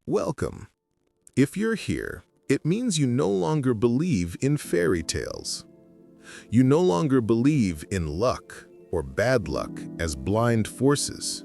Welcome. If you're here, it means you no longer believe in fairy tales. You no longer believe in luck or bad luck as blind forces.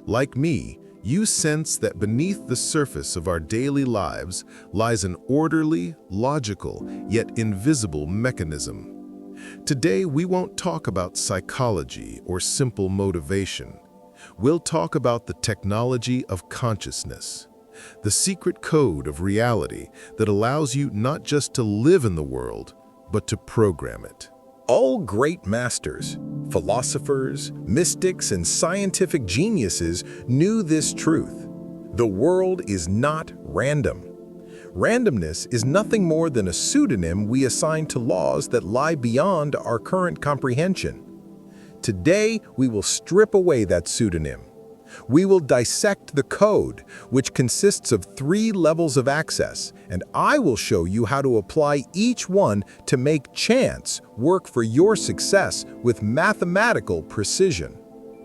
Like me, you sense that beneath the surface of our daily lives lies an orderly, logical, yet invisible mechanism. Today, we won't talk about psychology or simple motivation. We'll talk about the technology of consciousness, the secret code of reality that allows you not just to live in the world, but to program it. All great masters, philosophers, mystics, and scientific geniuses knew this truth. The world is not random. Randomness is nothing more than a pseudonym we assign to laws that lie beyond our current comprehension. Today, we will strip away that pseudonym. We will dissect the code, which consists of 3 levels of access, and I will show you how to apply each one to make chance work for your success with mathematical precision.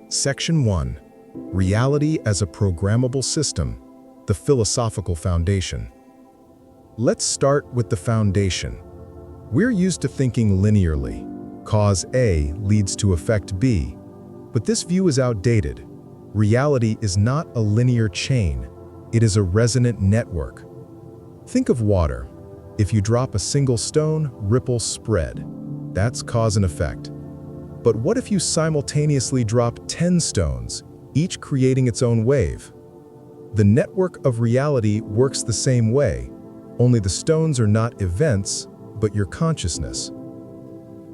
Section 1. Reality as a Programmable System, the Philosophical Foundation. Let's start with the foundation. We're used to thinking linearly. Cause A leads to effect B. But this view is outdated. Reality is not a linear chain. It is a resonant network. Think of water. If you drop a single stone, ripples spread. That's cause and effect. But what if you simultaneously drop 10 stones, each creating its own wave? The network of reality works the same way, only the stones are not events, but your consciousness.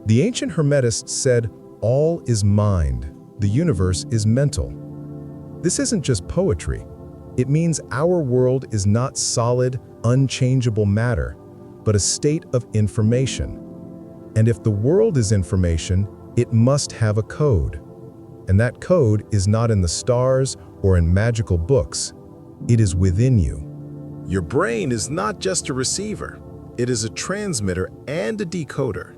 The ancient Hermetists said, all is mind, the universe is mental. This isn't just poetry. It means our world is not solid, unchangeable matter, but a state of information. And if the world is information, it must have a code. And that code is not in the stars or in magical books. It is within you. Your brain is not just a receiver. It is a transmitter and a decoder.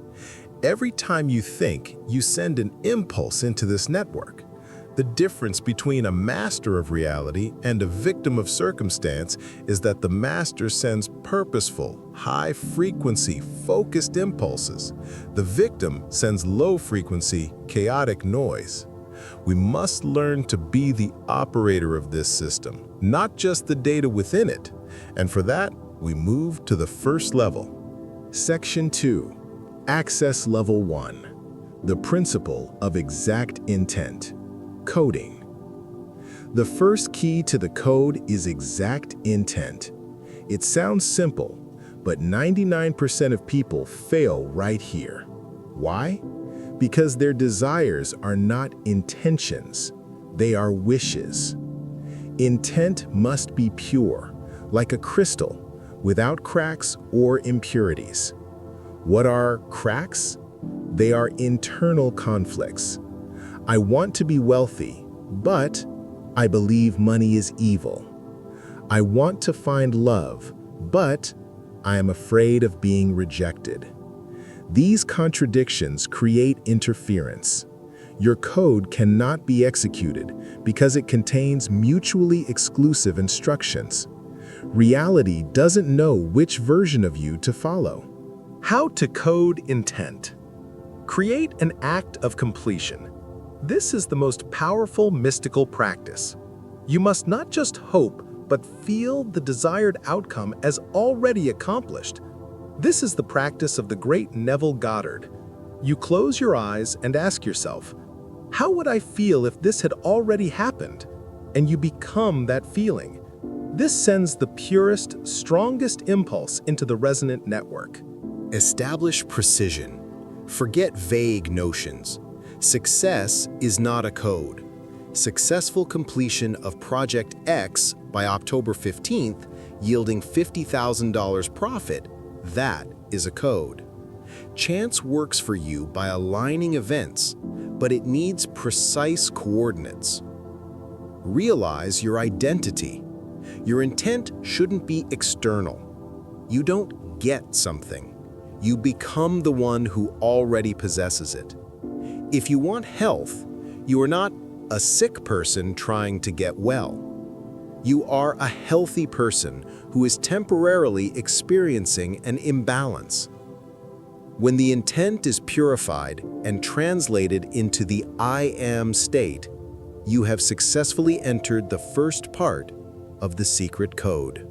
Every time you think, you send an impulse into this network. The difference between a master of reality and a victim of circumstance is that the master sends purposeful, high-frequency, focused impulses. The victim sends low-frequency, chaotic noise. We must learn to be the operator of this system, not just the data within it. And for that, we move to the first level. Section 2. Access Level 1. The Principle of Exact Intent. Coding. The first key to the code is exact intent. It sounds simple, but 99% of people fail right here. Why? Because their desires are not intentions, they are wishes. Intent must be pure, like a crystal, without cracks or impurities. What are cracks? They are internal conflicts. I want to be wealthy, but I believe money is evil. I want to find love, but I am afraid of being rejected. These contradictions create interference. Your code cannot be executed because it contains mutually exclusive instructions. Reality doesn't know which version of you to follow. How to code intent. Create an act of completion. This is the most powerful mystical practice. You must not just hope, but feel the desired outcome as already accomplished. This is the practice of the great Neville Goddard. You close your eyes and ask yourself, how would I feel if this had already happened? And you become that feeling. This sends the purest, strongest impulse into the resonant network. Establish precision. Forget vague notions. Success is not a code. Successful completion of Project X by October 15th, yielding $50,000 profit, that is a code. Chance works for you by aligning events, but it needs precise coordinates. Realize your identity. Your intent shouldn't be external. You don't get something. You become the one who already possesses it. If you want health, you are not a sick person trying to get well. You are a healthy person who is temporarily experiencing an imbalance. When the intent is purified and translated into the I am state, you have successfully entered the first part of the secret code.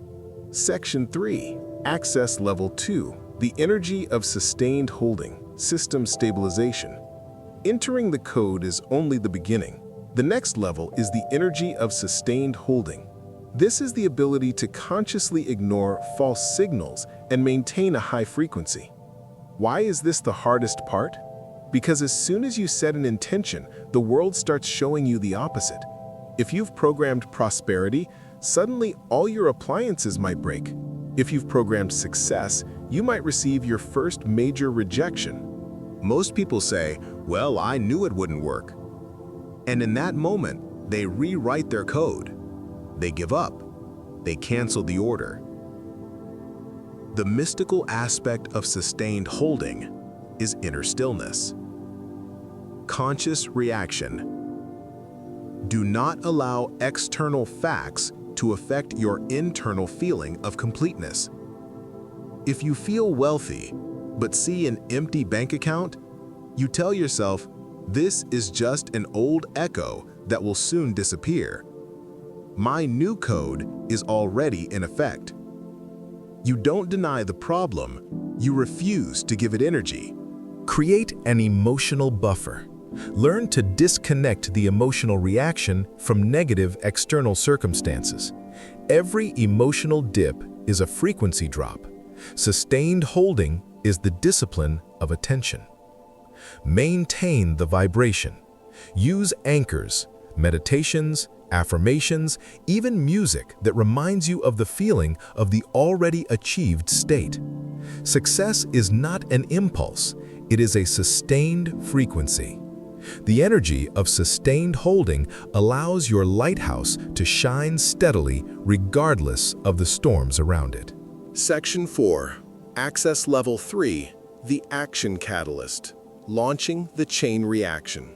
Section 3, Access Level 2, the energy of sustained holding, system stabilization. Entering the code is only the beginning. The next level is the energy of sustained holding. This is the ability to consciously ignore false signals and maintain a high frequency. Why is this the hardest part? Because as soon as you set an intention, the world starts showing you the opposite. If you've programmed prosperity, suddenly all your appliances might break. If you've programmed success, you might receive your first major rejection. Most people say, "Well, I knew it wouldn't work." And in that moment, they rewrite their code. They give up. They cancel the order. The mystical aspect of sustained holding is inner stillness. Conscious reaction. Do not allow external facts to affect your internal feeling of completeness. If you feel wealthy, but see an empty bank account, you tell yourself, this is just an old echo that will soon disappear. My new code is already in effect. You don't deny the problem, you refuse to give it energy. Create an emotional buffer. Learn to disconnect the emotional reaction from negative external circumstances. Every emotional dip is a frequency drop. Sustained holding is the discipline of attention. Maintain the vibration. Use anchors, meditations, affirmations, even music that reminds you of the feeling of the already achieved state. Success is not an impulse, it is a sustained frequency. The energy of sustained holding allows your lighthouse to shine steadily regardless of the storms around it. Section 4, Access Level 3, the Action Catalyst, launching the chain reaction.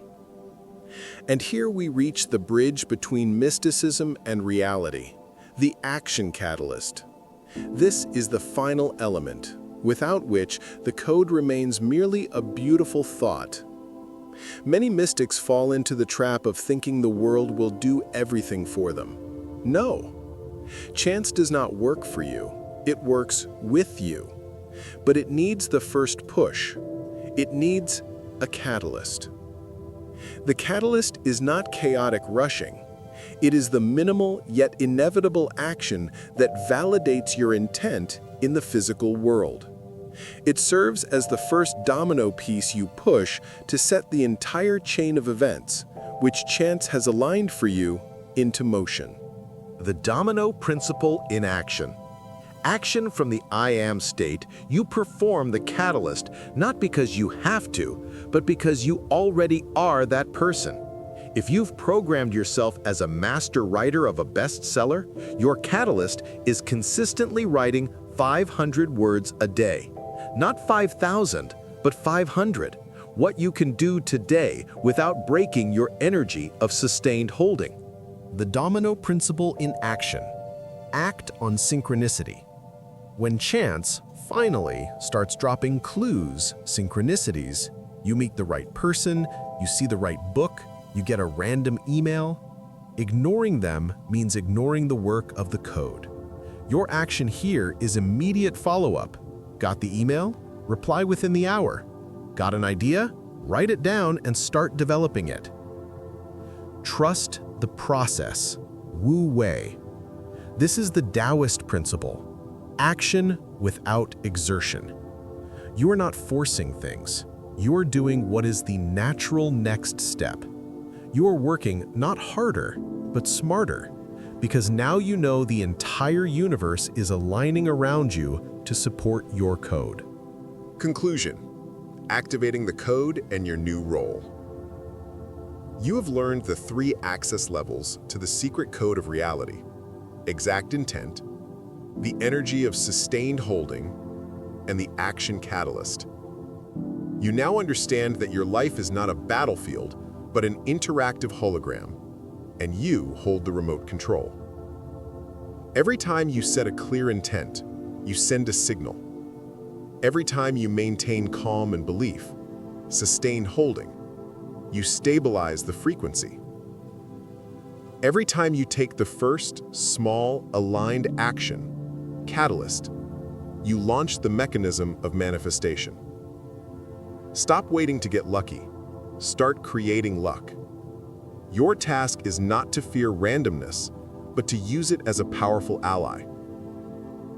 And here we reach the bridge between mysticism and reality, the action catalyst. This is the final element, without which the code remains merely a beautiful thought. Many mystics fall into the trap of thinking the world will do everything for them. No. Chance does not work for you. It works with you. But it needs the first push. It needs a catalyst. The catalyst is not chaotic rushing. It is the minimal yet inevitable action that validates your intent in the physical world. It serves as the first domino piece you push to set the entire chain of events, which chance has aligned for you, into motion. The domino principle in action. Action from the I am state, you perform the catalyst not because you have to, but because you already are that person. If you've programmed yourself as a master writer of a bestseller, your catalyst is consistently writing 500 words a day. Not 5,000, but 500. What you can do today without breaking your energy of sustained holding. The domino principle in action. Act on synchronicity. When chance finally starts dropping clues, synchronicities, you meet the right person, you see the right book, you get a random email. Ignoring them means ignoring the work of the code. Your action here is immediate follow-up. Got the email? Reply within the hour. Got an idea? Write it down and start developing it. Trust the process. Wu Wei. This is the Taoist principle. Action without exertion. You are not forcing things. You are doing what is the natural next step. You are working not harder, but smarter, because now you know the entire universe is aligning around you to support your code. Conclusion. Activating the code and your new role. You have learned the 3 access levels to the secret code of reality: exact intent, the energy of sustained holding, and the action catalyst. You now understand that your life is not a battlefield, but an interactive hologram, and you hold the remote control. Every time you set a clear intent, you send a signal. Every time you maintain calm and belief, sustain holding, you stabilize the frequency. Every time you take the first, small, aligned action, catalyst, you launch the mechanism of manifestation. Stop waiting to get lucky. Start creating luck. Your task is not to fear randomness, but to use it as a powerful ally.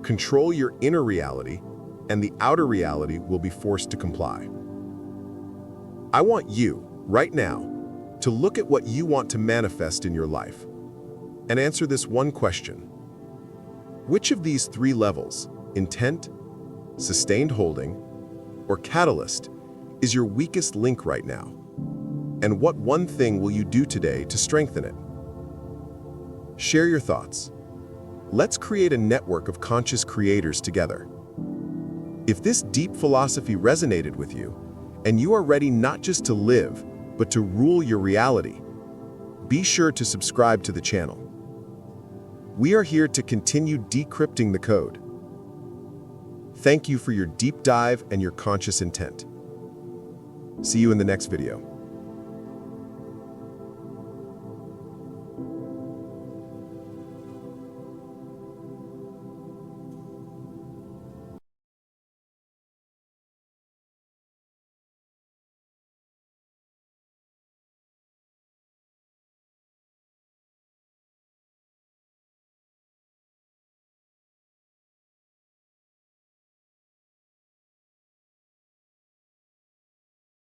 Control your inner reality, and the outer reality will be forced to comply. I want you, right now, to look at what you want to manifest in your life and answer this one question. Which of these three levels, intent, sustained holding, or catalyst, is your weakest link right now? And what one thing will you do today to strengthen it? Share your thoughts. Let's create a network of conscious creators together. If this deep philosophy resonated with you, and you are ready not just to live, but to rule your reality, be sure to subscribe to the channel. We are here to continue decrypting the code. Thank you for your deep dive and your conscious intent. See you in the next video.